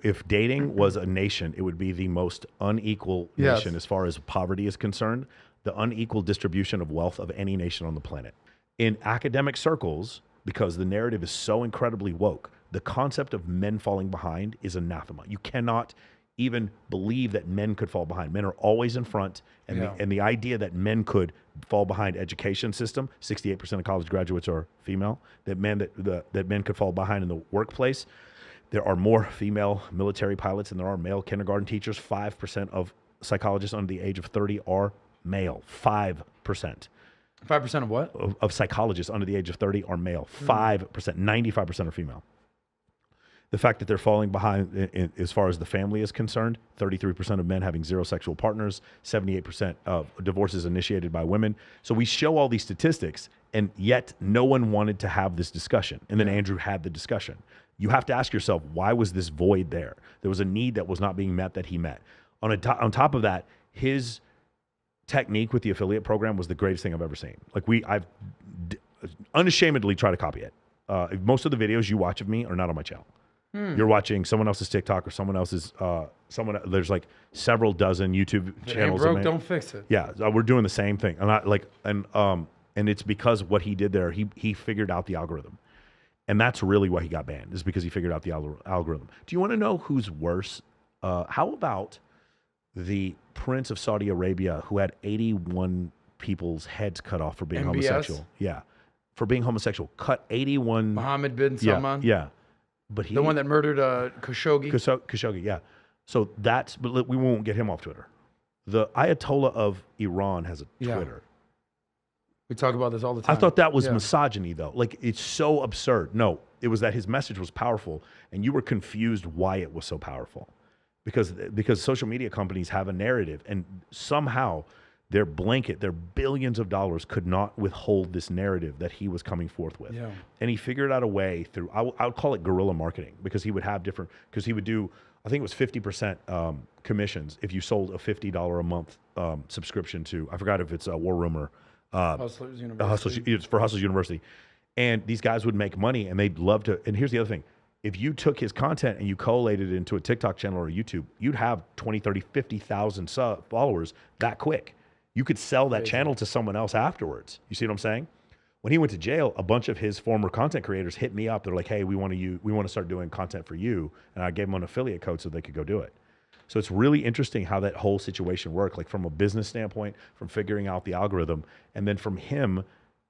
If dating was a nation, it would be the most unequal nation as far as poverty is concerned, the unequal distribution of wealth of any nation on the planet. In academic circles, because the narrative is so incredibly woke, the concept of men falling behind is anathema. You cannot even believe that men could fall behind. Men are always in front, and the idea that men could fall behind education system, 68% of college graduates are female, that men could fall behind in the workplace. There are more female military pilots than there are male kindergarten teachers. 5% of psychologists under the age of 30 are male. 5%. 5% of what? Of psychologists under the age of 30 are male. 5%. 95% are female. The fact that they're falling behind as far as the family is concerned, 33% of men having 0 sexual partners, 78% of divorces initiated by women. So we show all these statistics, and yet no one wanted to have this discussion. And then Andrew had the discussion. You have to ask yourself, why was this void there? There was a need that was not being met that he met. On top of that, his technique with the affiliate program was the greatest thing I've ever seen. Like I've unashamedly tried to copy it. Most of the videos you watch of me are not on my channel. You're watching someone else's TikTok or someone else's, there's like several dozen YouTube channels. Broke, don't fix it. Yeah, we're doing the same thing. And it's because what he did there, he figured out the algorithm. And that's really why he got banned, is because he figured out the algorithm. Do you want to know who's worse? How about the Prince of Saudi Arabia, who had 81 people's heads cut off for being homosexual? Yeah, for being homosexual. Cut 81. Mohammed bin Salman? Yeah. But the one that murdered Khashoggi? Khashoggi, yeah. So but we won't get him off Twitter. The Ayatollah of Iran has a Twitter. We talk about this all the time. I thought that was misogyny, though. Like, it's so absurd. No, it was that his message was powerful, and you were confused why it was so powerful. Because social media companies have a narrative, and somehow their billions of dollars could not withhold this narrative that he was coming forth with. Yeah. And he figured out a way through, I would call it guerrilla marketing, because he would have because he would do, I think it was 50% commissions if you sold a $50 a month subscription to, I forgot if it's a War Room or Hustlers University. It's for Hustlers University. And these guys would make money, and they'd love to. And here's the other thing. If you took his content and you collated it into a TikTok channel or a YouTube, you'd have 20, 30, 50,000 followers that quick. You could sell that channel to someone else afterwards. You see what I'm saying? When he went to jail, a bunch of his former content creators hit me up. They're like, hey, we want to start doing content for you. And I gave them an affiliate code so they could go do it. So it's really interesting how that whole situation worked, like from a business standpoint, from figuring out the algorithm, and then from him,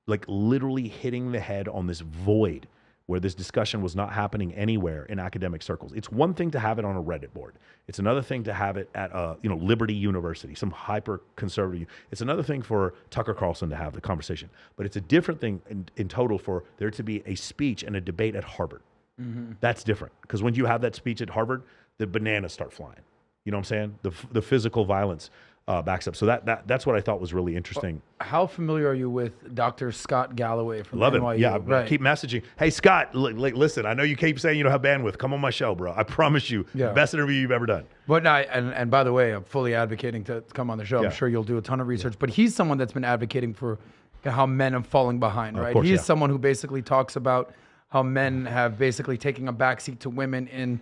like literally hitting the head on this void where this discussion was not happening anywhere in academic circles. It's one thing to have it on a Reddit board. It's another thing to have it at Liberty University, some hyper conservative. It's another thing for Tucker Carlson to have the conversation, but it's a different thing in total for there to be a speech and a debate at Harvard. Mm-hmm. That's different, because when you have that speech at Harvard, the bananas start flying. You know what I'm saying? The physical violence backs up. So that's what I thought was really interesting. How familiar are you with Dr. Scott Galloway from Love NYU? It. Yeah, right. Keep messaging. Hey, Scott, listen, I know you keep saying you don't have bandwidth. Come on my show, bro. I promise you, best interview you've ever done. But no, and by the way, I'm fully advocating to come on the show. I'm sure you'll do a ton of research. But he's someone that's been advocating for how men are falling behind, right? He's someone who basically talks about how men have basically taken a backseat to women in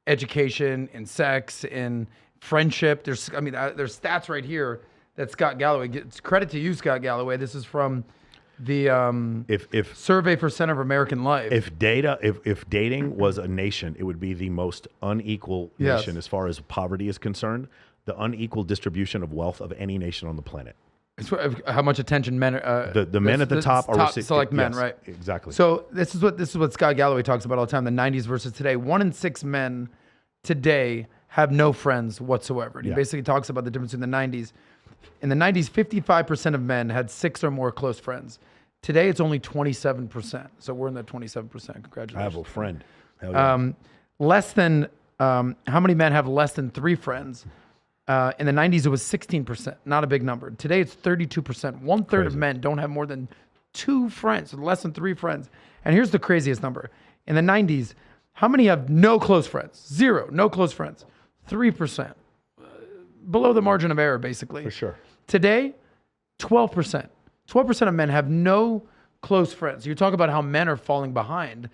education, in sex, in friendship. There's stats right here that Scott Galloway gets credit to you, Scott Galloway. This is from the Survey for Center of American Life. If dating was a nation, it would be the most unequal nation as far as poverty is concerned. The unequal distribution of wealth of any nation on the planet. It's how much attention men are. The men at the top are select men, right? Exactly. So this is what Scott Galloway talks about all the time. The 90s versus today. 1 in 6 men today have no friends whatsoever. And he basically talks about the difference in the 90s. In the 90s, 55% of men had 6 or more close friends. Today, it's only 27%. So we're in that 27%. Congratulations. I have a friend. Hell yeah. Less than, how many men have less than 3 friends? In the 90s, it was 16%. Not a big number. Today, it's 32%. 1/3 of men don't have more than 2 friends, less than 3 friends. And here's the craziest number. In the 90s, how many have no close friends? 0, no close friends. 3%. Below the margin of error, basically. For sure. Today, 12%. 12% of men have no close friends. You talk about how men are falling behind.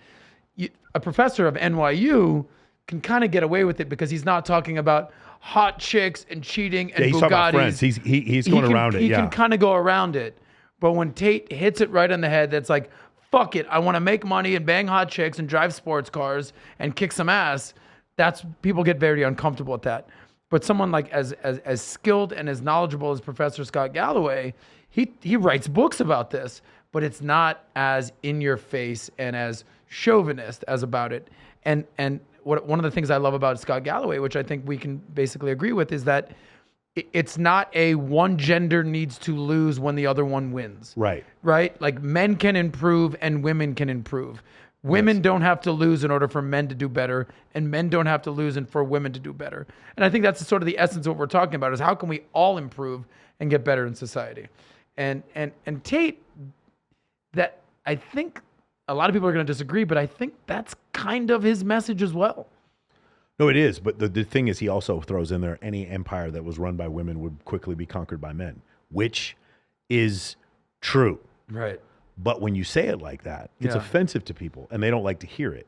A professor of NYU can kind of get away with it because he's not talking about hot chicks and cheating and he's Bugattis. talking about friends. He's going around it. He can kind of go around it. But when Tate hits it right on the head, that's like, fuck it, I want to make money and bang hot chicks and drive sports cars and kick some ass. That's people get very uncomfortable with that. But someone like as skilled and as knowledgeable as Professor Scott Galloway, he writes books about this, but it's not as in your face and as chauvinist as about it. And one of the things I love about Scott Galloway, which I think we can basically agree with, is that it's not a one gender needs to lose when the other one wins. Right. Right? Like men can improve and women can improve. Women don't have to lose in order for men to do better, and men don't have to lose for women to do better. And I think that's sort of the essence of what we're talking about, is how can we all improve and get better in society? And Tate, that I think a lot of people are going to disagree, but I think that's kind of his message as well. No, it is. But the thing is, he also throws in there any empire that was run by women would quickly be conquered by men, which is true. Right. But when you say it like that, it's offensive to people and they don't like to hear it.